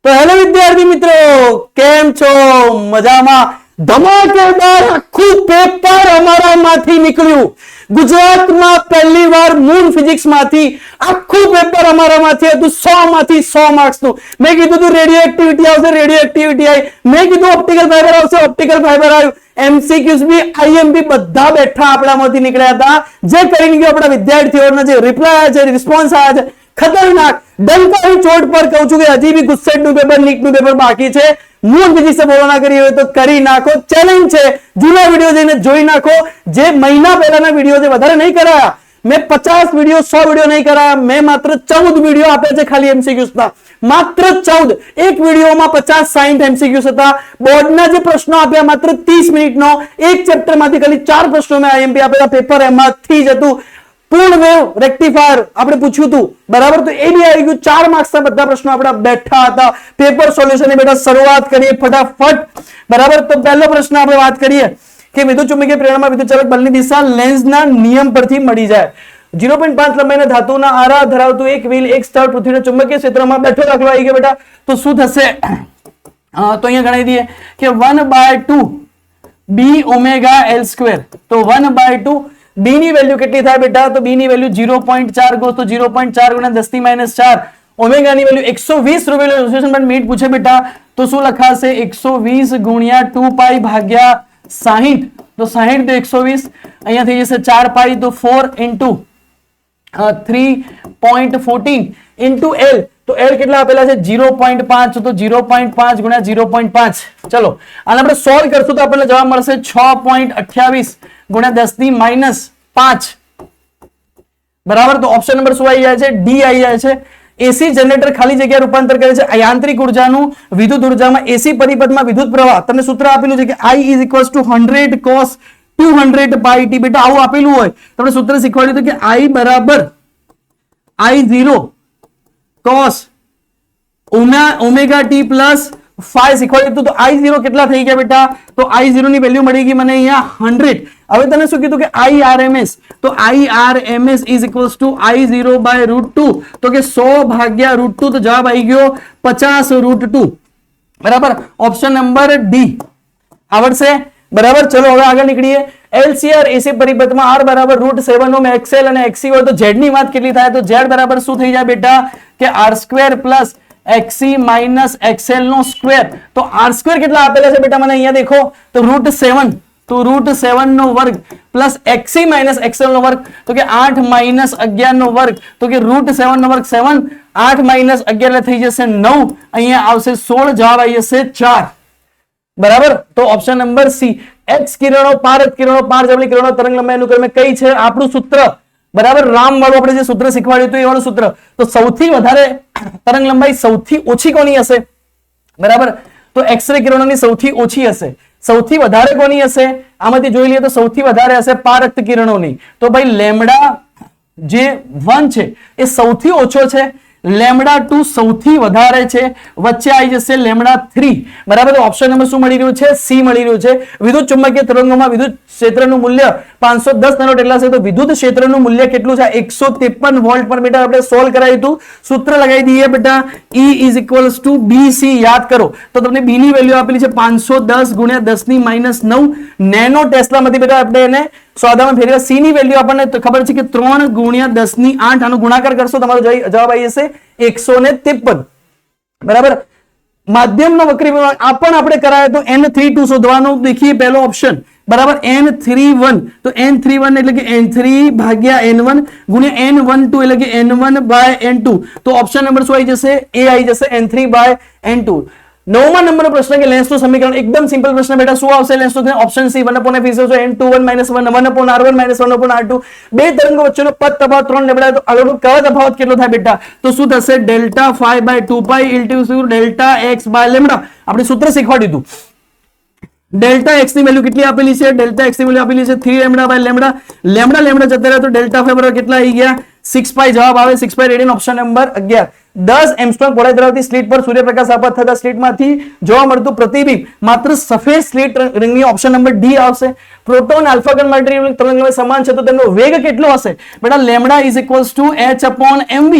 તો હેલો વિદ્યાર્થી મિત્રો, કેમ છો? મજામાં? ધમાકેદાર આખું પેપર અમારામાંથી નીકળ્યું. ગુજરાતમાં પહેલી વાર મૂન ફિઝિક્સ માંથી આખું પેપર અમારામાંથી હતું. 100 માંથી 100 માર્ક્સનું. મેં કીધું તું રેડિયો એક્ટિવિટી આવશે, રેડિયો એક્ટિવિટી આવી. મેં કીધું ઓપ્ટિકલ ફાઈબર આવશે, ઓપ્ટિકલ ફાઈબર આવ્યું. એમસીક્યુઝ બી આઈએમપી બધા બેઠા આપણામાંથી નીકળ્યા હતા. જે કરીને ગયો આપણા વિદ્યાર્થીઓના જે રિપ્લાય આવ્યા છે, રિસ્પોન્સ આવ્યા છે, ખતરનાક. ડંકાની ચોટ પર કહું છું કે હજી બી ગુસ્સેટ નું પેપર, નીટ નું પેપર બાકી છે. મૂન ફિઝિક્સ ફોલો ના કરી હોય તો કરી નાખો. ચેલેન્જ છે, જૂના વિડીયો જઈને જોઈ નાખો. જે મહિના પહેલાના વિડીયો છે, વધારે નહીં કરાયા મેં. 50 વિડીયો 100 વિડીયો નહીં કરાયા મેં. માત્ર 14 વિડીયો આપ્યા છે ખાલી એમસીક્યુઝ ના. માત્ર 14. એક વિડીયોમાં 50-60 એમસીક્યુઝ હતા. બોર્ડના જે પ્રશ્નો આપ્યા માત્ર 30 મિનિટનો. એક ચેપ્ટર માંથી ખાલી 4 પ્રશ્નો મેં આઈએમપી આપેલા. પેપર એમાંથી જ હતું. પૂર્ણ વેવ રેક્ટિફાયર આપણે પૂછ્યું હતું, બરાબર? તો એ બી આવી ગયું. 4 માર્ક્સના બધા પ્રશ્નો આપણા બેઠા હતા. પેપર સોલ્યુશન બેટા શરૂઆત કરીએ ફટાફટ, બરાબર? તો પહેલો પ્રશ્ન આપણે વાત કરીએ કે વિદ્યુત ચુંબકીય પ્રેરણામાં વિદ્યુતચાલક બળની દિશા લેન્ઝના નિયમ પરથી મળી જાય. 0.5 લંબાઈના ધાતુના આરા ધરાવતું એક વ્હીલ એક સ્થળ પૃથ્વીના ચુંબકીય ક્ષેત્રમાં બેઠો દાખલો આવી ગયો બેટા. તો શું થશે? તો અહીંયા ગણાવી દઈએ કે 1/2 b ઓમેગા l². તો 1/2 b ની વેલ્યુ કેટલી થાય બેટા? તો b ની વેલ્યુ 0.4 ગોસ તો 0.4 ગુણ્યા 10⁻⁴. ઓમેગા ની વેલ્યુ 120 રૂપિયા મિનિટ પૂછે બેટા. તો શું લખાશે? 120 ગુણ્યા 2π ભાગ્યા 60. તો 60 તો 120. અહીંયા થઈ જશે 4π તો 4 into 3.14 into l. તો l કેટલા આપેલા છે? 0.5. તો 0.5 ગુણ્યા 0.5. ચલો આને આપણે સોલ્વ કરશું તો આપણને જવાબ મળશે 6.28 ગુણ્યા 10⁻5. બરાબર? તો ઓપ્શન નંબર શું આવી જાય છે? ડી આવી જાય છે. એસી જનરેટર ખાલી જગ્યા રૂપાંતર કરે છે યાંત્રિક ઉર્જાનું વિદ્યુત ઉર્જામાં. એસી પરિપથમાં વિદ્યુત પ્રવાહ તમને સૂત્ર આપેલું છે કે I = 100 cos 200 pi t. બેટા આવું આપેલું હોય તમને સૂત્ર શીખવાડ્યું હતું કે I બરાબર I0 cos omega t plus 5 શીખવાડ્યું હતું. તો I0 કેટલા થઈ ગયા બેટા? તો I0 ની વેલ્યુ મળી ગઈ મને અહીંયા 100. હવે તને શું કીધું કે IRMS? તો IRMS = I0/√2. તો કે 100 ભાગ્યા √2. તો જવાબ આવી ગયો 50√2. બરાબર? ઓપ્શન નંબર ડી આવડશે. બરાબર? ચલો હવે આગળ નીકળીએ. LCR એસી પરિપથમાં R બરાબર √7 ઓમ XL અને XC હોય તો Z ની વાત કેટલી થાય? તો Z બરાબર શું થઈ જાય બેટા? કે R² plus XC minus XL નો સ્ક્વેર. તો R² કેટલા આપેલા છે બેટા મને અહીંયા દેખો? તો √7. તો √7 નો વર્ગ પ્લસ XC માઇનસ XL નો વર્ગ. તો કે 8 - 11 નો વર્ગ. તો કે √7 નો વર્ગ 7. 8 - 11 એટલે થઈ જશે 9. અહીંયા આવશે 16. જવાબ આવી જશે 4. બરાબર? તો ઓપ્શન નંબર સી. X કિરણો, પારદ કિરણો, પારજબળી કિરણો તરંગ લંબાઈનું ક્રમે કઈ છે? આપણું સૂત્ર, બરાબર? રામ વાળું આપણે જે સૂત્ર શીખવાડ્યું હતું એ વાળું સૂત્ર. તો સૌથી વધારે તરંગ લંબાઈ સૌથી ઓછી કોની હશે? બરાબર? તો એક્સરે કિરણોની સૌથી ઓછી હશે. સૌથી વધારે કોની હશે? આમાંથી જોઈ લઈએ તો સૌથી વધારે હશે પારક્ત કિરણોની. તો ભાઈ લેમ્ડા જે 1 છે એ સૌથી ઓછો છે, લેમ્ડા 2 સૌથી વધારે છે, વચ્ચે આવી જશે લેમ્ડા 3. બરાબર? ઓપ્શન નંબર શું મળી રહ્યું છે? સી મળી રહ્યું છે. વિદ્યુત ચુંબકીય તરંગોમાં વિદ્યુત ક્ષેત્રનું મૂલ્ય 510 નેનોટ એટલા છે. તો વિદ્યુત ક્ષેત્રનું મૂલ્ય કેટલું છે? 153 વોલ્ટ પર મીટર. આપણે સોલ્વ કરાવ્યું હતું. સૂત્ર લગાવી દઈએ બેટા. E = BC. યાદ કરો તો તમને B ની વેલ્યુ આપેલી છે 510 ગુણ્યા 10⁻9 નેનો ટેસ્લામાંથી. બેટા આપણે એને સોદામાં ફેરવ્યા. સી ની વેલ્યુ આપણને ખબર છે કે 3 ગુણ્યા 10⁸. આનો ગુણાકાર કરશો તમારો જવાબ આવી જશે 153. બરાબર? માધ્યમનો વક્રી વિભાગ આ પણ આપણે કરાય તો N32 શોધવાનું. દેખીએ પહેલો ઓપ્શન, બરાબર? N31. તો N31 એટલે કે N3/N1 ગુણ્યા N12 એટલે કે N1/N2. તો ઓપ્શન નંબર શું આવી જશે? એ આવી જશે N3/N2. 9મા નંબરનો પ્રશ્ન કે લેન્સનું સમીકરણ. એકદમ સિમ્પલ પ્રશ્ન બેટા. શું આવશે લેન્સનું? Option C 1/f = N21 - 1 1/R1 - 1/R2. બે તરંગો વચ્ચેનો પદ તફાવત 3 લેમ્ડા. તો આગળનો કયો તફાવત કેટલો થાય બેટા? તો શું થશે? Δ5/2π × Δx/λ. આપણે સૂત્ર શીખવાડ્યું હતું. Δx ની વેલ્યુ કેટલી આપેલી છે? Δx ની વેલ્યુ આપેલી છે 3λ/λ. લેમ્ડા જતા રહે તો Δ5 બરાબર કેટલા આવી ગયા? 6π. જવાબ આવે 6π રેડિયન. Option number 11. 10 એંગસ્ટ્રોમ પહોળાઈ ધરાવતી સ્લીટ પર સૂર્યપ્રકાશ આપાત થતા સ્લીટમાંથી જોવા મળતું પ્રતિબિંબ માત્ર સફેદ સ્લીટ રંગની. ઓપ્શન નંબર ડી આવશે. પ્રોટોન આલ્ફા ઘન માટે તરંગ સમાન છે તો તેમનો વેગ કેટલો હશે બેટા? Lambda = h/mv.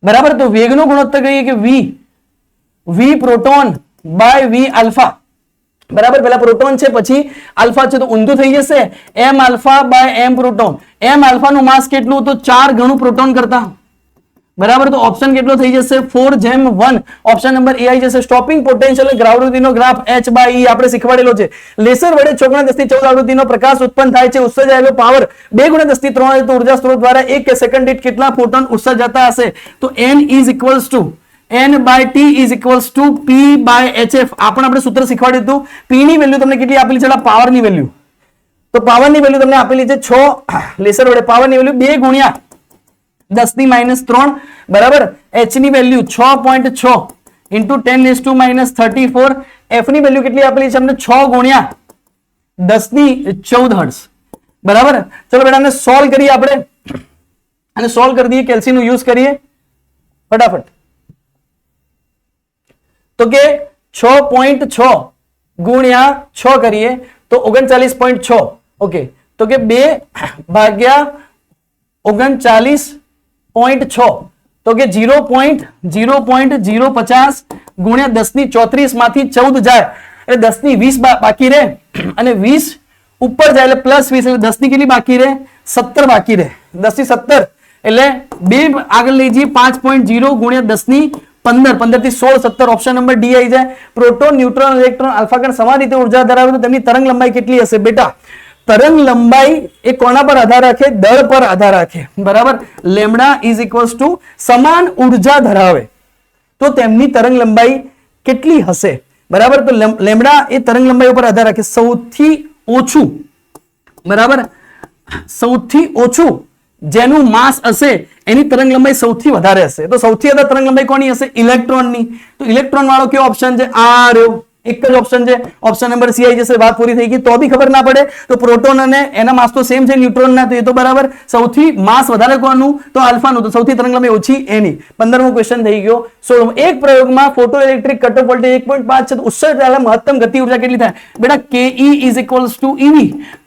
બરાબર? તો વેગનો ગુણોત્તર કહીએ કે v V proton by V alpha, બરાબર. પેલા પ્રોટોન છે પછી આલ્ફા છે, તો ઊંધું થઈ જશે M alpha by M proton. M alpha નું માસ કેટલું? તો 4 ગણું પ્રોટોન કરતા, બરાબર. તો ઓપ્શન કેટલો થઈ જશે? 4:1. ઓપ્શન નંબર એ આવી જશે. સ્ટોપિંગ પોટેન્શિયલ ગ્રાવિટીનો ગ્રાફ h બાય e આપણે શીખવાડેલો છે. લેસર વડે 6x1014 આવૃત્તિનો પ્રકાશ ઉત્પન્ન થાય છે. ઉત્સર્જાયેલો પાવર 2x10 3 ઉર્જા સ્ત્રોત દ્વારા 1 સેકન્ડ દીઠ કેટલા ફોટોન ઉત્સર્જાતા હશે? તો n is equals to n by t is equals to p by hf. આપણે સૂત્ર શીખવાડ્યું હતું. p ની વેલ્યુ તમને કેટલી આપેલી છે? પાવર ની વેલ્યુ. તો પાવર ની વેલ્યુ તમને આપેલી છે 6. લેસર વડે પાવર ની વેલ્યુ 2 ગુણ્યા 10⁻³ બરાબર. h ની વેલ્યુ 6.6 ઇન્ટુ 10⁻34. f ની વેલ્યુ કેટલી આપેલી છે અમને? 6 ગુણ્યા 10⁻14 હર્ટ્ઝ, બરાબર. ચલો બેટા આને સોલ્વ કરીએ આપણે, અને સોલ્વ કરી દઈએ. કેલ્સી નું યુઝ કરીએ ફટાફટ. તો કે 6.6 ગુણ્યા 6 કરીએ તો 39.6. ઓકે, તો કે 2 ભાગ્યા 39.6 તો કે 0.050 ગુણ્યા 10⁻34 માંથી 14 જાય એટલે 10⁻20 બાકી રહે, અને 20 ઉપર જાય એટલે પ્લસ 20 એટલે 10 ની કેટલી બાકી રહે? 17 બાકી રહે. 10⁻17 એટલે 2 આગળ લઈ જઈએ. 5.0 ગુણ્યા 10⁻15 15 થી 16 17. ઓપ્શન નંબર ડી આવી જાય. પ્રોટોન, ન્યુટ્રોન, ઇલેક્ટ્રોન, આલ્ફા કણ સમાન રીતે ઉર્જા ધરાવે તો તેમની તરંગ લંબાઈ કેટલી હશે? બેટા તરંગ લંબાઈ એ કોના પર આધાર રાખે? દળ પર આધાર રાખે, બરાબર. લેમ્ડા ઇઝ ઇક્વલ્સ ટુ સમાન ઉર્જા ધરાવે તો તેમની તરંગ લંબાઈ કેટલી હશે? બરાબર. તો લેમ્ડા એ તરંગ લંબાઈ ઉપર આધાર રાખે. સૌથી ઓછું, બરાબર, સૌથી ઓછું જેનું માસ હશે એની તરંગ લંબાઈ સૌથી વધારે હશે. તો સૌથી વધારે તરંગ લંબાઈ કોની હશે? ઇલેક્ટ્રોનની. તો ઇલેક્ટ્રોન વાળો કયો ઓપ્શન છે? આ રહ્યો, એક જ ઓપ્શન છે. ઓપ્શન નંબર સી આવી જશે. વાત પૂરી થઈ ગઈ. તો બી ખબર ના પડે તો પ્રોટોન અને એના માસ તો સેમ છે ન્યુટ્રોનના, તો એ તો બરાબર. સૌથી માસ વધારે કોનું? તો આલ્ફાનું. તો સૌથી તરંગ લંબાઈ ઓછી એની. 15મો ક્વેશ્ચન થઈ ગયો. 16મો. એક પ્રયોગમાં photo electric cut off voltage 1.5 છે તો ઉત્સર્જાયેલા મહત્તમ ગતિ ઉર્જા કેટલી થાય? બેટા ke is equals two ev.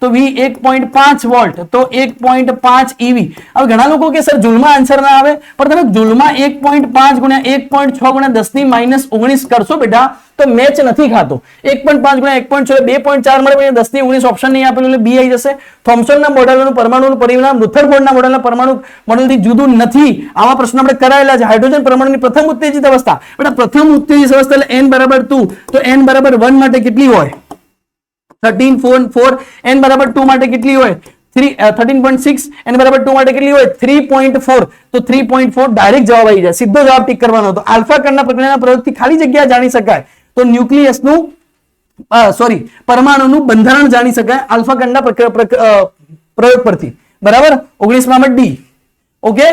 તો v 1.5 વોલ્ટ તો 1.5 ev. હવે ઘણા લોકો કે સર જૂલમાં આન્સર ના આવે, પણ તમે જૂલમાં 1.5 ગુણ્યા 1.6 ગુણ્યા 10⁻19 કરશો બેટા તો મેચ નથી ખાતો. 1.5 ગુણ્યા 1.6 2.4 મળે, 10⁻19 ઓપ્શન નહીં આપેલું એટલે બી આવી જશે. થોમ્સનના મોડેલનું પરમાણુનું પરિણામ રુથરફોર્ડના મોડેલના પરમાણુ મોડેલથી જુદું નથી. આવા પ્રશ્નો આપણે કરાયેલા છે. હાઇડ્રોજન પરમાણુની પ્રથમ ઉત્તેજિત અવસ્થા, બેટા પ્રથમ ઉત્તેજિત અવસ્થા એટલે n બરાબર 2, તો n બરાબર 1 માટે કેટલી હોય? 13.4. n બરાબર 2 માટે કેટલી હોય? 13.6. n બરાબર 2 માટે કેટલી હોય? 3.4. તો 3.4 ડાયરેક્ટ જવાબ આવી જાય. સીધો જવાબ ટીક કરવાનો હતો. આલ્ફા કણના પ્રક્રિયાના પ્રયોગથી ખાલી જગ્યા જાણી શકાય તો ન્યુક્લિયસનું પરમાણુનું બંધારણ જાણી શકાય આલ્ફા કણના પ્રયોગ પરથી, બરાબર. 19 માં ડી. ઓકે,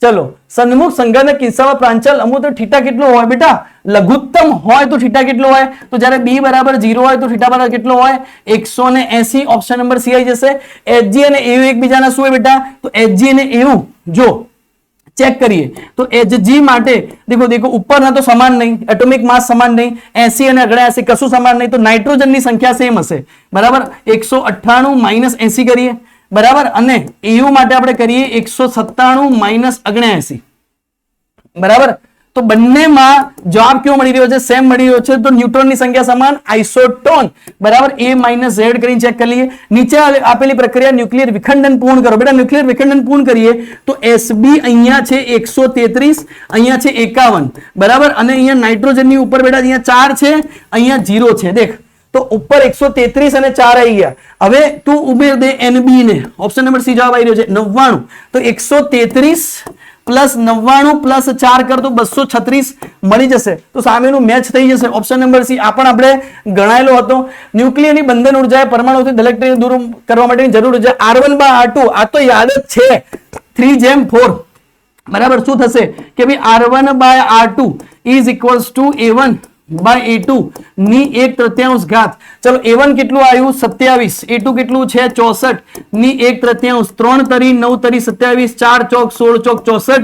ચલો. સન્મુખ સંઘાતના કિસ્સામાં પ્રાંચલ અમુક થીટા કેટલો હોય? બેટા લઘુત્તમ હોય તો થીટા કેટલો હોય? તો જ્યારે b બરાબર 0 હોય તો થીટા બરાબર કેટલો હોય? 180. ઓપ્શન નંબર સી આવી જશે. hg અને au એકબીજાના શું હોય બેટા? તો hg અને au જો ચેક કરીએ તો hg માટે દેખો ઉપરના તો સમાન નહીં, એટોમિક માસ સમાન નહીં, 80 અને 79 કશું સમાન નહીં, તો નાઇટ્રોજનની સંખ્યા સેમ હશે, બરાબર. 198 - 80 કરીએ, બરાબર. અને au માટે આપણે કરીએ 197 - 79, બરાબર. તો બંનેમાં જવાબ કેવો મળી રહ્યો છે? સેમ મળી રહ્યો છે. તો ન્યુટ્રોનની સંખ્યા સમાન, આઇસોટોન, બરાબર. a - z કરીને ચેક કરી લઈએ. નીચે આપેલી પ્રક્રિયા ન્યુક્લિયર વિખંડન પૂર્ણ કરો. બેટા ન્યુક્લિયર વિખંડન પૂર્ણ કરીએ તો Sb અહીંયા છે 133, અહીંયા છે 51, બરાબર. અને અહીંયા નાઇટ્રોજનની ઉપર બેટા અહીંયા 4 છે, અહીંયા 0 છે. દેખ તો ઉપર 133 અને 4 આવી ગયા. હવે તું ઉમેર દે Nb ને. ઓપ્શન નંબર સી જવાબ આવી રહ્યો છે 99. તો 133 પ્લસ 99 પ્લસ 4 કર તો 236 મળી જશે. તો સામેનું મેચ થઈ જશે. ઓપ્શન નંબર સી આ પણ આપણે ગણાયેલો હતો. ન્યુક્લિયરની બંધન ઉર્જા પરમાણુથી ઇલેક્ટ્રોન દૂર કરવા માટેની જરૂર છે R1/R2. આ તો યાદ જ છે 3:4, બરાબર. શું થશે કે ભાઈ R1/R2 is equals two A1/A2 ની 1/3 ઘાત. ચલો A1 કેટલું આવ્યું? 27. A2 કેટલું છે? 64 ની 1/3. 3 તરી 9 તરી 27, 4 ચોક 16 ચોક 64,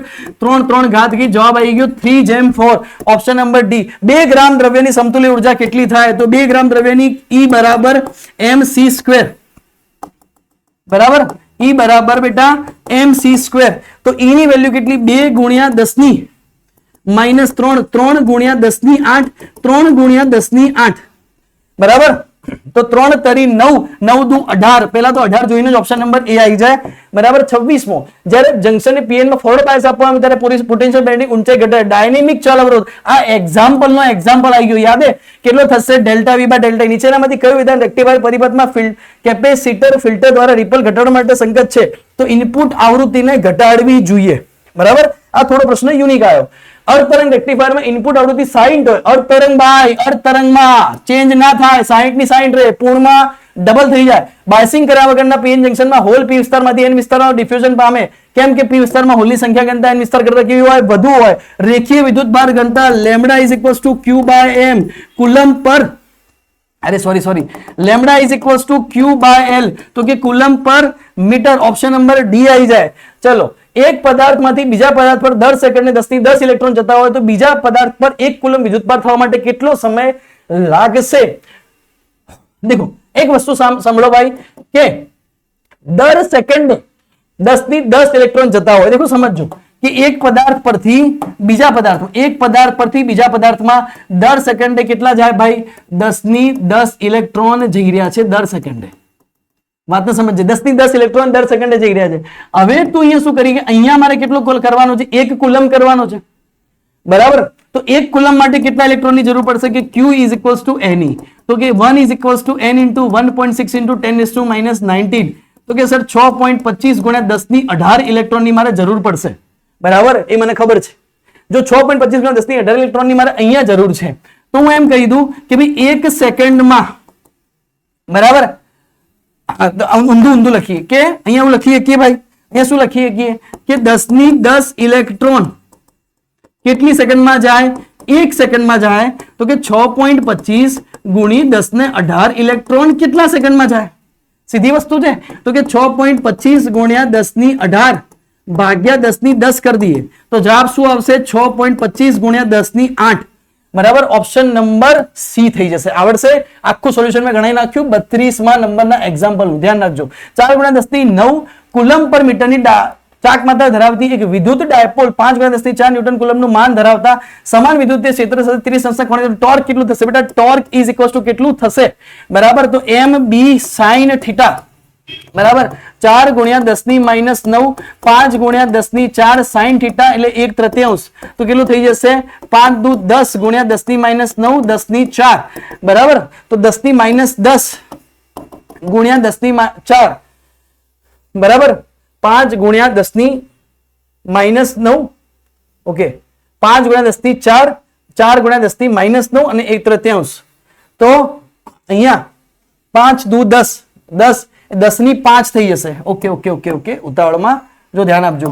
3 ઘાત કી જવાબ આવી ગયો 3:4. Option number D. 2 ગ્રામ દ્રવ્યની સમતુલ્ય ઉર્જા કેટલી થાય? તો 2 ગ્રામ દ્રવ્યની E બરાબર mc², બરાબર. E બરાબર બેટા mc². તો E ની વેલ્યુ કેટલી? 2 ગુણ્યા 10⁻ -3 3 ગુણ્યા 10 ની 8 3 ગુણ્યા 10 ની 8 બરાબર તો 3 તરી 9 9 દુ 18 પહેલા તો 18 જોઈને જ ઓપ્શન નંબર એ આવી જાય બરાબર 26મો જ્યારે જંકશન ની પીએન માં ફોરવર્ડ બાયસ આપવામાં ત્યારે પૂરી પોટેન્શિયલ બેન્ડિંગ ઊંચાઈ ઘટે ડાયનેમિક ચલ અવરોધ આ એક્ઝામ્પલ નો એક્ઝામ્પલ આવી ગયો યાદ કેટલો થશે ડેલ્ટા વી બાય ડેલ્ટા નીચેનામાંથી કયું વિધાન રેક્ટિફાયર પરિપથમાં કેપેસિટર ફિલ્ટર દ્વારા રિપલ ઘટાડવા માટે સંગત છે તો ઇનપુટ આવૃત્તિને ઘટાડવી જોઈએ બરાબર આ થોડો પ્રશ્ન યુનિક આવ્યો अर्थ तरंग रेक्टिफायर में इनपुट आवृत्ति 60 હોય अर्थ तरंग भाई अर्थ तरंग માં ચેન્જ ના થાય 60 ની 60 રહે પૂર્ણમાં ડબલ થઈ જાય બાયસિંગ કર્યા વગરના પીએન જંકશનમાં હોલ પી વિસ્તારમાંથી એન વિસ્તારમાં ડિફ્યુઝન પામે કેમ કે પી વિસ્તારમાં હોલની સંખ્યા ઘનતા એન વિસ્તાર કરતા કેવી હોય વધુ હોય રેખીય વિદ્યુતભાર ઘનતા lambda q by m coulomb પર अरे sorry lambda is equals to Q by L तो कि कूलम पर मीटर ऑप्शन नंबर डी आई जाए चलो एक पदार्थ मांथी बीजा पदार्थ पर दर सेकंड 10 ની 10 इलेक्ट्रॉन जता होय तो बीजा पदार्थ पर 1 कूलम विद्युतभार थवा माटे કેટલો સમય લાગશે देखो एक वस्तु सांभळो भाई के दर सेकंड 10 ની 10 इलेक्ट्रॉन जता होय देखो समझो कि एक पदार्थ परथी बीजा पदार्थ एक पदार्थ परथी बीजा पदार्थ में दर सेकंडे केटला जाए भाई 10 ની 10 इलेक्ट्रॉन जई रह्या छे दर सेकंडे बात ने समझे 10 ની 10 इलेक्ट्रॉन दर सेकंडे जई रह्या छे हवे तो अहींया शुं करी के अहींया मारे केटलो कोल करवानो छे 1 कूलम करवानो छे बराबर तो 1 कूलम माटे केटला इलेक्ट्रॉन ની જરૂર પડશે કે Q = Ne तो कि 1 = n * 1.6 * 10 - 19 तो कि सर 6.25 * 10 ની 18 इलेक्ट्रॉन ની मारे જરૂર પડશે बराबर ए मने खबर छे जो 6.25 * 10 ની 18 इलेक्ट्रॉन ની मारे अहींया जरूर छे तो हूं एम कही दूं कि भाई 1 सेकंड में बराबर ऊंधू लखीए के अहींया हूं लखीए के भाई अहींया शुं लखीए के 10 ની 10 इलेक्ट्रॉन કેટલી સેકન્ડમાં જાય 1 સેકન્ડમાં જાય તો કે 6.25 * 10 ને 18 ઇલેક્ટ્રોન કેટલા સેકન્ડમાં જાય સીધી વસ્તુ છે તો કે 6.25 * 10 ની 18 भाग्या 10 ની 10 कर दिए तो जवाब શું આવશે 6.25 * 10 ની 8 बराबर ऑप्शन नंबर सी થઈ જશે આવડશે આખું સોલ્યુશન મેં ગણાઈ નાખ્યું 32 માં નંબરના એક્ઝામ્પલ નું ધ્યાન રાખજો 4 * 10 ની 9 કુલમ પર મીટર ની ચાક માત્રા ધરાવતી એક વિદ્યુત ડાયપોલ 5 * 10 ની 4 ન્યૂટન કુલમ નું માન ધરાવતા સમાન વિદ્યુતીય ક્ષેત્ર સાથે 30 અંશ કોણે ટોર્ક કેટલું થશે બેટા ટોર્ક = કેટલું થશે બરાબર તો mb sin θ बराबर 4 * 10 ની -9 5 * 10 ની 4 sin θ એટલે 1/3 तो કેટલું થઈ જશે 5 દુ 10 * 10 ની -9 10 ની 4 बराबर तो 10 ની -10 * 10 ની 4 बराबर 5 * 10 ની -9 ओके 5 * 10 ની 4 4 * 10 ની -9 અને 1/3 तो અહીંયા 5 દુ 10 10 10 ની 5 થઈ જશે ઓકે ઓકે ઓके ओके ઉતાવળમાં જો ધ્યાન આપજો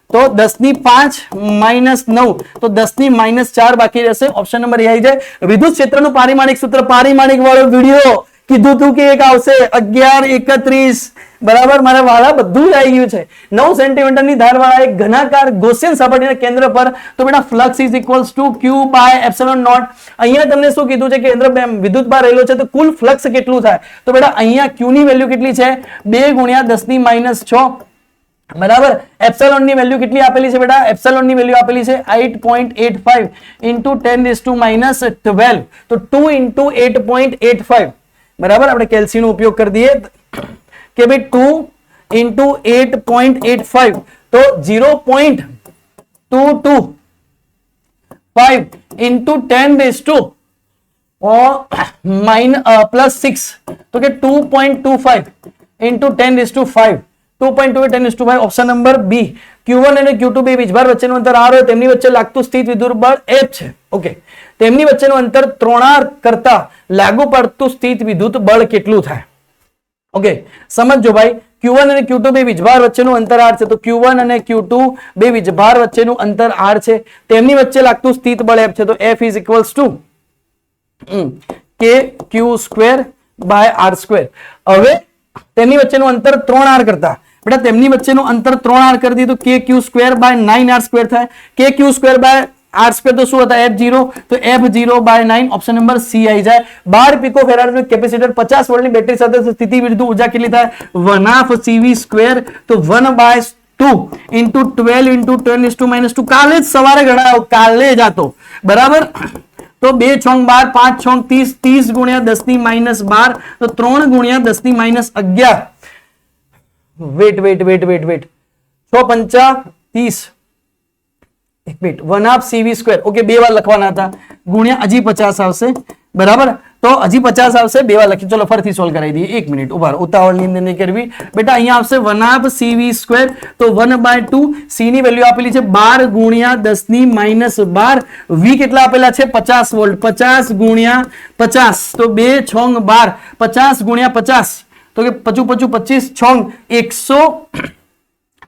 તો 10 ની 5 -9 તો 10 ની -4 બાકી રહેશે ઓપ્શન નંબર એ આવી જાય વિદ્યુત ક્ષેત્રનું પારિમાણિક સૂત્ર પારિમાણિક વાળો વિડિયો કીધું તું કે એક આવશે 11 31 બરાબર મારા વાળા બધું જ આવી ગયું છે 9 સેન્ટીમીટર ની ધારવાળા એક ઘનાકાર ગૌસિયન સપાટીના કેન્દ્ર પર તો બેટા ફ્લક્સ = Q by ε0 અહીંયા તમને શું કીધું છે કે કેન્દ્ર વિદ્યુતભાર રહેલો છે તો કુલ ફ્લક્સ કેટલું થાય તો બેટા અહીંયા Q ની વેલ્યુ કેટલી છે 2 * 10 ની -6 बराबर एप्सिलॉन ની વેલ્યુ કેટલી આપેલી છે બેટા એપ્સિલોન ની વેલ્યુ આપેલી છે 8.85 * 10 - 12 તો 2 * 8.85 बराबर આપણે કેલ્સી નો ઉપયોગ કરી દઈએ કે ભાઈ 2 * 8.85 तो 0.225 * 10 + 6 तो કે 2.25 * 10 * 5 2.2 × 10 / ऑप्शन नंबर बी Q1 અને Q2 બે વીજભાર વચ્ચેનું અંતર r હોય તેમની વચ્ચે લાગતું સ્થિત વિદ્યુત બળ F છે ઓકે તેમની વચ્ચેનું અંતર 3r કરતા લાગુ પડતું સ્થિત વિદ્યુત બળ કેટલું થાય ઓકે સમજજો ભાઈ Q1 અને Q2 બે વીજભાર વચ્ચેનું અંતર r છે તો Q1 અને Q2 બે વીજભાર વચ્ચેનું અંતર r છે તેમની વચ્ચે લાગતું સ્થિત બળ F છે તો F = kq² / r². હવે તેમની વચ્ચેનું અંતર 3r કરતા बेटा તેમની વચ્ચેનું અંતર 3r કરી દીધું kq² / 9r² થાય kq² / r² તો શું હતા f0 તો f0 / 9 ઓપ્શન નંબર સી આવી જાય 12 पिकोफैराड નું કેપેસિટર 50 વોલ્ટની બેટરી સાથે સ્થિતિ વિરુદ્ધ ઊર્જા કેટલી થાય 1/2 cv² તો 1/2 2 into 12 into 10 is to -2 કાલે જ સવારે ગણાયો, કાલે જ આતો બરાબર. તો 2 છોંગ 12, 5 છોંગ 30, 30 ગુણ્યા 10 ની -12, તો 3 ગુણ્યા 10 ની -11. વેટ 6 પંચા 30, એક મિનિટ 1/2 CV². ઓકે, બે વાર લખવાના હતા, ગુણ્યા હજી 50 આવશે બરાબર. તો હજી 50 આવશે, બે વાર લખી. ચલો ફરીથી સોલ્વ કરાવી દઈએ, એક મિનિટ ઉભા રહો, ઉતાવળની અંદર નહીં કરવી બેટા. અહીંયા આવશે 1/2 CV², તો 1/2 C ની વેલ્યુ આપેલી છે 12 ગુણ્યા 10 ની -12. V કેટલા આપેલા છે 50 વોલ્ટ, 50 ગુણ્યા 50, તો 2 છોંગ 12, 50 ગુણ્યા 50, તો કે 25 છોંગ 100,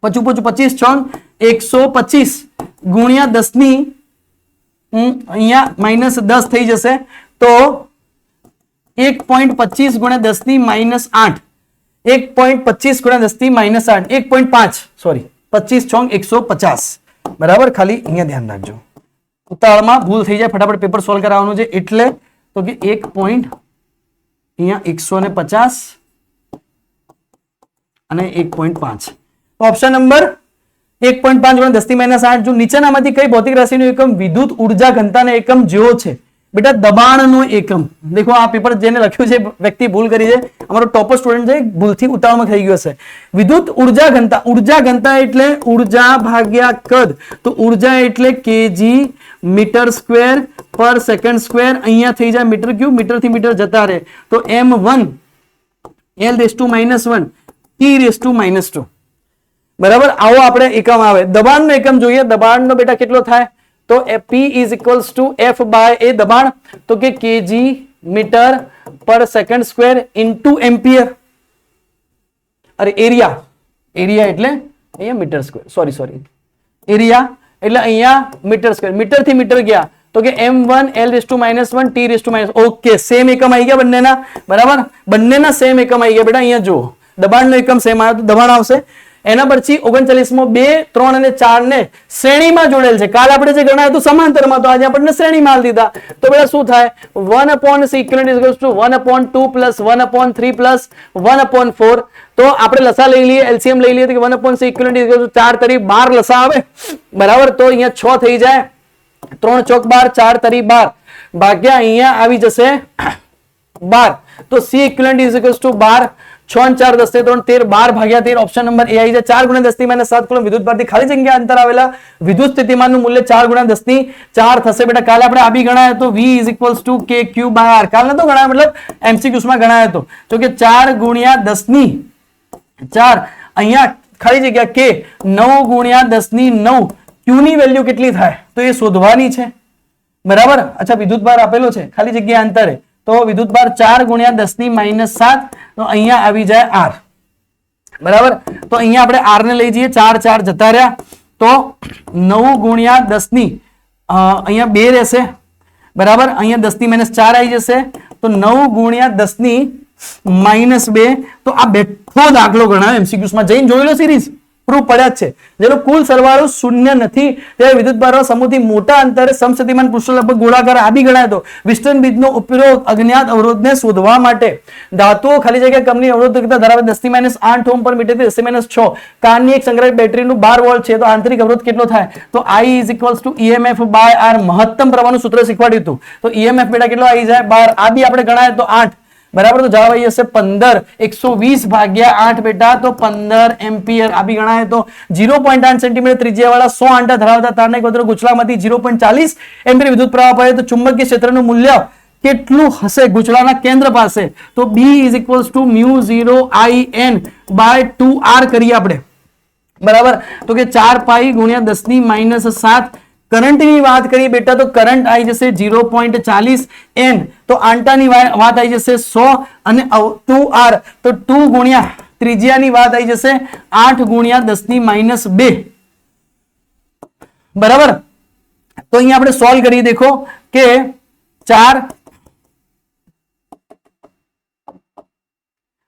25 છોંગ 125 ગુણ્યા 10 ની અહીંયા -10 થઈ જશે, તો 1.25 ગુણ્યા 10 ની -8, 1.25 ગુણ્યા 10 ની -8, 1.5 સોરી 25 છોંગ 150 બરાબર. ખાલી અહીંયા ધ્યાન રાખજો, ઉતાવળમાં ભૂલ થઈ જાય, ફટાફટ પેપર સોલ્વ કરાવવાનું છે એટલે. તો કે 1.150 અને 1.5. ઓપ્શન નંબર 1.5 ગુણ્યા 10 ની -8. જો નીચેનામાંથી કઈ ભૌતિક રાશિનો એકમ વિદ્યુત ઉર્જા ઘનતાના એકમ જેવો છે બેટા? દબાણનો એકમ. દેખો આ પેપર જેને લખ્યું છે વ્યક્તિ ભૂલ કરી છે, અમારો ટોપર સ્ટુડન્ટ છે, ભૂલથી ઉતાવળમાં થઈ ગયો હશે. વિદ્યુત ઉર્જા ઘનતા, ઉર્જા ઘનતા એટલે ઉર્જા ભાગ્યા કદ. તો ઉર્જા એટલે કેજી મીટર સ્ક્વેર પર સેકન્ડ સ્ક્વેર. અહીંયા થઈ જાય મીટર ક્યુબ, મીટર થી મીટર જતા રહે, તો m1 L⁻⁻1 T⁻². બરાબર. આવો આપણે એકમ આવે. દબાણનો એકમ જોઈએ. દબાણનો બેટા કેટલો થાય? તો P is equals to F by A દબાણ, તો કે કેજી મીટર પર સેકન્ડ સ્ક્વેર ઇન્ટુ એમ્પિયર. અરે એરિયા, એરિયા એટલે અહીંયા મીટર સ્ક્વેર, સોરી એરિયા એટલે અહીંયા મીટર સ્ક્વેર. મીટર થી મીટર ગયા તો કે m1 L⁻⁻1 T⁻². Okay, same એકમ આવી ગયા બંનેના બરાબર. બંનેના સેમ એકમ આવી ગયા બેટા. અહીંયા જુઓ, દબાણનો એકમ સેમ આવ્યો તો દબાણ આવશે. એના પછી 39માં 2, 3 અને 4 ને શ્રેણીમાં જોડેલ છે. કાલ આપણે જે ગણાયું હતું સમાંતરમાં, તો આજે આપણને શ્રેણીમાં હાલ દીધા. તો બેટા શું થાય? 1/C= 1/2 plus 1/3 plus 1/4. તો આપણે લસા લઈ લઈએ, એલસીએમ લઈ લઈએ, તો 1/C= 4 તરી 12 લસા આવે બરાબર. તો અહીંયા 6 થઈ જાય, 3 ચોક 12, 4 તરી 12 ભાગ્યા અહીંયા આવી જશે 12. તો C= 12, 6 અને 4 10 3 13, 12 ભાગ્યા 13. ઓપ્શન નંબર એ આવી જાય. 4 ગુણ્યા 10 ની -7 કુલમ વિદ્યુત ભારથી ખાલી જગ્યા અંતર આવેલા વિદ્યુત સ્થિતિમાનનું મૂલ્ય 4 ગુણ્યા 10 ની 4 થશે બેટા. કાલે આપણે આ બી ગણાયો તો V = KQ/R. કાલ નતો ગણાયો, મતલબ MCQs માં ગણાયો તો. તો કે 4 ગુણ્યા 10 ની 4, અહીંયા ખાલી જગ્યા K, 9 ગુણ્યા 10 ની 9. Q ની વેલ્યુ કેટલી થાય તો એ શોધવાની છે બરાબર. અચ્છા, વિદ્યુત ભાર આપેલો છે, ખાલી જગ્યા અંતરે, તો વિદ્યુત ભાર 4 ગુણ્યા 10 ની -7, તો અહીંયા આવી જાય R બરાબર. તો અહીંયા આપણે R ને લઈ જઈએ, 4 4 જતા રહ્યા, તો 9 ગુણ્યા 10 ની અહીંયા 2 રહેશે બરાબર. અહીંયા 10 ની -4 આવી જશે, તો 9 ગુણ્યા 10 ની -2. તો આ બેઠો દાખલો ગણાયો, MCQs માં જઈને જોઈ લો, સિરીઝ પ્રૂફ પડ્યા જ છે. જેનો કુલ સરવાળો શૂન્ય નથી ત્યારે વિદ્યુતભારના સમૂહથી મોટા અંતરે સમસ્થિતિમાન પૃષ્ઠલંબ ગોળાકાર આ બી ગણાય. તો વિસ્ટર્ન બીજનો ઉપયોગ અજ્ઞાત અવરોધને શોધવા માટે. ધાતુઓ ખાલી જગ્યા કમની અવરોધકતા ધરાવે 10 ની -8 ઓહ્મ પર મીટર થી 10 ની -6. કારની એક સંગ્રહિત બેટરીનું 12 વોલ્ટ છે, તો આંતરિક અવરોધ કેટલો થાય? તો I = EMF/R. મહત્તમ પ્રવાહનું સૂત્ર શીખવાડ્યું હતું, તો EMF બેટા કેટલો આવી જાય 12. આ બી આપણે ગણાય તો 8 બરાબર. તો જવાબ આવી જશે 15. 120 ભાગ્યા 8 બેટા, તો 15 એમ્પિયર. આ બી ગણાય તો 0.8 સેન્ટીમીટર ત્રિજ્યાવાળા 100 આંટા ધરાવતા તારના એક ગુચલામાંથી 0.40 એમ્પિયર વિદ્યુત પ્રવાહ પડે તો ચુંબકીય ક્ષેત્રનું મૂલ્ય કેટલું હશે ગુચલાના કેન્દ્ર પાસે? તો B = μ0IN/2R કરીએ આપણે બરાબર. તો કે 4 પાઈ ગુણ્યા 10 ની -7. કરંટની વાત કરીએ બેટા, તો કરંટ આવી જશે 0.40 N. તો આંટાની વાત આવી જશે 100 અને 2R, તો 2 ગુણ્યા ત્રિજ્યાની વાત આવી જશે 8 ગુણ્યા 10 ની -2 બરાબર. તો અહીંયા આપણે સોલ્વ કરીએ. દેખો કે 4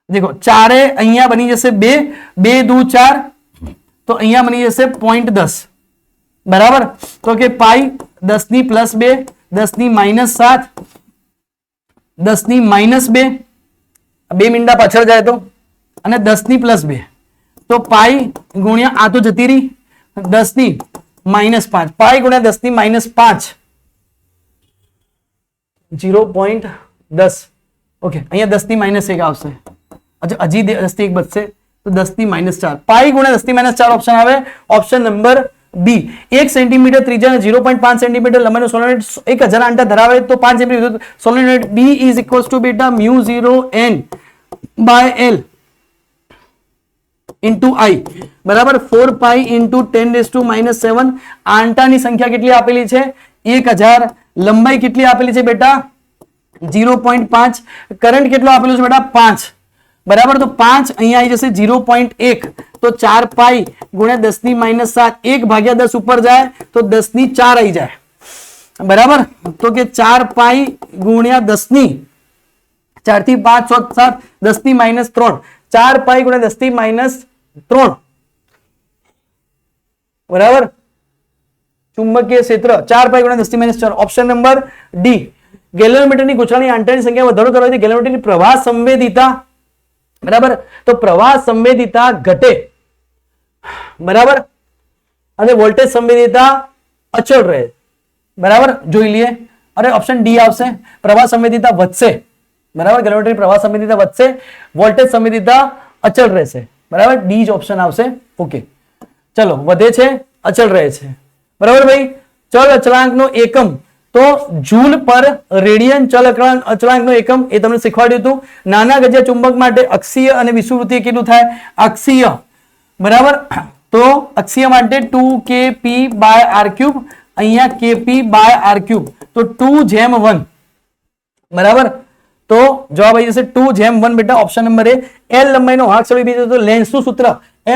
દેખો 4 અહીંયા બની જશે 2, 2 દુ 4, તો અહીંયા બની જશે 0.10 બરાબર. તો કે પાઈ 10 ની +2, 10 ની -7, 10 ની -2, 2 મીંડા પાછળ જાય તો, અને 10 ની +2, તો પાઈ ગુણ્યા આ તો જતી રહી 10 ની -5, પાઈ ગુણ્યા 10 ની -5 0.10. ઓકે, અહીંયા 10 ની -1 આવશે. અચ્છા, હજી 10 ની 1 બચશે તો 10 ની -4, પાઈ ગુણ્યા 10 ની -4 ઓપ્શન આવે ઓપ્શન નંબર બી. 1 સેન્ટીમીટર ત્રિજ્યા 0.5 સેન્ટીમીટર લંબાઈનો સોલેનોઇડ 1000 આંટા ધરાવે તો 5 centimetre solenoid B is equals to beta μ0n by l into i બરાબર 4 પાઈ ઇન્ટુ 10⁻⁻7. આંટાની સંખ્યા કેટલી આપેલી છે 1000, લંબાઈ કેટલી આપેલી છે બેટા 0.5, કરંટ કેટલો આપેલો છે બેટા 5 બરાબર. તો 5 અહીંયા આવી જશે 0.1, તો 4 પાઈ ગુણ્યા 10 ની -7, 1 ભાગ્યા 10 ઉપર જાય તો 10 ની 4 આવી જાય બરાબર. તો કે 4 પાઈ ગુણ્યા 10 ની 4 થી 5 6 7 10 ની -3, 4 પાઈ ગુણ્યા 10 ની -3 બરાબર. ચુંબકીય ક્ષેત્ર 4 પાઈ ગુણ્યા 10 ની -4 ઓપ્શન નંબર ડી. ગેલ્વેનોમીટરની ગૂંચળાની આંટાની સંખ્યા વધારો કરવાથી ગેલ્વેનોમીટરની પ્રવાહ સંવેદિતા બરાબર, તો પ્રવાહ સંવેદિતા ઘટે બરાબર અને વોલ્ટેજ સંવેદિતા અચળ રહે બરાબર. જોઈ લઈએ, અરે ઓપ્શન ડી આવશે, પ્રવાહ સંવેદિતા વધશે બરાબર. ગેલ્વેનોમીટરની પ્રવાહ સંવેદિતા વધશે, વોલ્ટેજ સંવેદિતા અચળ રહેશે બરાબર. ડી જ ઓપ્શન આવશે. ઓકે, ચલો વધે છે અચળ રહે છે બરાબર ભાઈ. ચલ અચળાંકનો એકમ તો જૂલ પર રેડિયન ચલ અચળાંકનો એકમ એ તમને શીખવાડ્યું હતું. નાના ગજિયા ચુંબક માટે અક્ષીય અને વિષુવવૃત્તીય કેટલું થાય અક્ષીય બરાબર. તો અક્ષીય માટે 2kp/r3, અહીંયા kp/r3, તો 2/1 બરાબર. તો જવાબ આવી જશે 2/1 બેટા ઓપ્શન નંબર એ. એલ લંબાઈનો વાહક છબી બીજો તો લેન્સનું સૂત્ર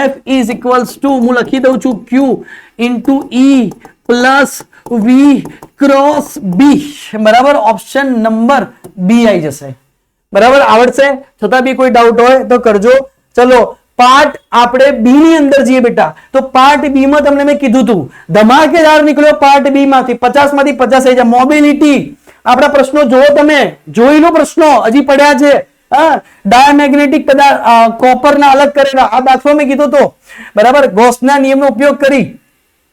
F ઇઝ ઇક્વલ્સ ટુ હું લખી દઉં છું Q into E plus V cross B બરાબર. ઓપ્શન નંબર બી આવી જશે બરાબર. આવડશે? છતાં બી કોઈ ડાઉટ હોય તો કરજો. ચલો પાર્ટ આપણે બી ની અંદર જઈએ બેટા. તો પાર્ટ બી માં તમને મેં કીધું હતું ધમાકેદાર નીકળ્યો પાર્ટ બી માંથી 50 માંથી 50 આવી જાય. મોબિલિટી આપણા પ્રશ્નો જોવો, તમે જોઈ લો, પ્રશ્નો હજી પડ્યા છે. ડાયામેગ્નેટિક પદાર્થ કોપરના અલગ કરેલા આ દાખલો મેં કીધો તો બરાબર. ગોસના નિયમનો ઉપયોગ કરી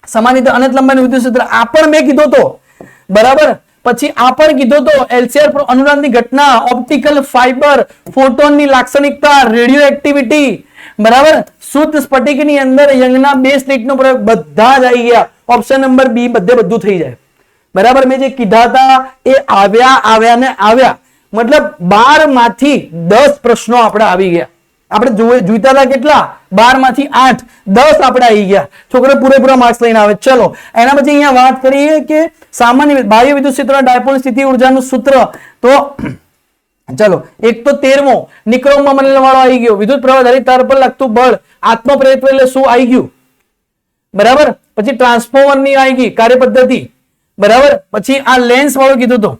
સમાનિત અનંત લંબાઈનું વિદ્યુત ક્ષેત્ર આ પણ મેં કીધો તો બરાબર. પછી આ પણ કીધો તો એલસીઆર અનુનાદની ઘટના, ઓપ્ટિકલ ફાઇબર, ફોટોનની લાક્ષણિકતા, રેડિયો એક્ટિવિટી બરાબર. શુદ્ધ સ્ફટિકની અંદર યંગના 2 સ્લિટનો પ્રયોગ બધા જ આવી ગયા. ઓપ્શન નંબર બી બધું થઈ જાય બરાબર. મેં જે કીધા હતા એ આવ્યા ને આવ્યા, મતલબ 12 માંથી 10 પ્રશ્નો આપણે આવી ગયા. આપણે જોઈતા હતા કેટલા 12 માંથી 8, 10 આપણે આવી ગયા. છોકરો પૂરેપૂરા માર્ક્સ લઈને આવે. ચલો એના પછી અહીંયા વાત કરીએ કે સામાન્ય બાહ્ય વિદ્યુત ક્ષેત્ર ડાયપોલ સ્થિતિ ઉર્જાનું સૂત્ર. તો ચલો એક તો 13મો નિક્રોમમાં મનેલ વાળો આવી ગયો. વિદ્યુત પ્રવાહ ધારિત તાર પર લાગતું બળ આત્મપ્રેરિત એટલે શું આવી ગયું બરાબર. પછી ટ્રાન્સફોર્મરની આવી ગઈ કાર્ય પદ્ધતિ બરાબર. પછી આ લેન્સ વાળો કીધું તો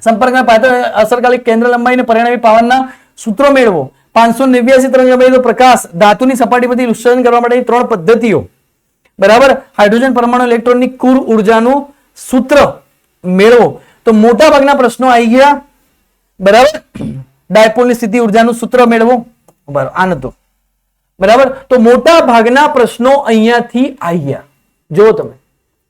સંપર્કના પાત્ર અસરકારક કેન્દ્ર લંબાઈને પરિણામી પાવરના સૂત્રો મેળવો. 589 તરંગ લંબાઈનો પ્રકાશ ધાતુની સપાટી પરથી વિશ્લેષણ કરવા માટેની 3 પદ્ધતિઓ બરાબર. હાઇડ્રોજન પરમાણુ ઇલેક્ટ્રોનની કુલ ઉર્જાનું સૂત્ર મેળવો. તો મોટા ભાગના પ્રશ્નો આવી ગયા બરાબર. ડાયપોલની સ્થિતિ ઉર્જાનું સૂત્ર મેળવો બરાબર. આ નતો બરાબર. તો મોટા ભાગના પ્રશ્નો અહીંયાથી આવી ગયા. જો તમે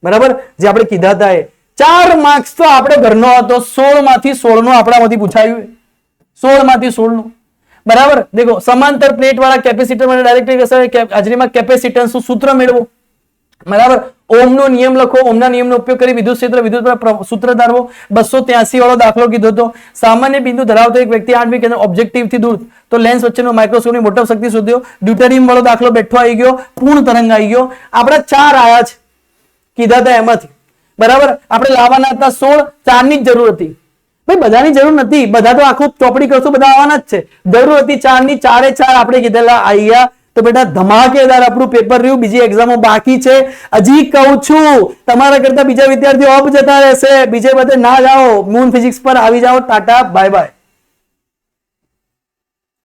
બરાબર જે આપણે કીધા હતા એ 4 માર્ક્સ તો આપણે ઘરનો હતો. 16 માંથી 16 નો આપણામાંથી પૂછાયું. 16 માંથી 16 નો બરાબર. દેખો સમાંતર પ્લેટ વાળા કેપેસિટર માટે ડાયરેક્ટ હાજરીમાં કેપેસિટન્સ નું સૂત્ર મેળવો બરાબર. ઓમનો નિયમ લખો. ઓમના નિયમનો ઉપયોગ કરી વિદ્યુત ક્ષેત્ર વિદ્યુત સૂત્ર ધારવો. 283 વાળો દાખલો કીધો હતો. સામાન્ય બિંદુ ધરાવતો એક વ્યક્તિ 8 મી કેન્દ્ર ઓબ્જેક્ટિવ થી દૂર તો લેન્સ વચ્ચેનો માઇક્રોસ્કોપની મોટા શક્તિ શોધ્યો. ડ્યુટેરિયમ વાળો દાખલો બેઠો આવી ગયો. પૂર્ણ તરંગ આવી ગયો. આપણા 4 આયા છે કીધા હતા એમાંથી બરાબર. આપણે લાવવાના હતા 16, 4 ની જ જરૂર હતી ભાઈ. બધાની જરૂર નથી, બધા તો આખું ચોપડી કરશું બધા આવવાના જ છે. જરૂર હતી 4 ની, 4 એ 4 આપણે કીધેલા આવી ગયા. તો બેટા ધમાકેદાર આપણું પેપર રહ્યું. બીજી એક્ઝામો બાકી છે. હજી કહું છું તમારા કરતા બીજા વિદ્યાર્થીઓ અબ જતા રહેશે. બીજે બધે ના જાઓ. મૂન ફિઝિક્સ પર આવી જાઓ. Tata bye bye.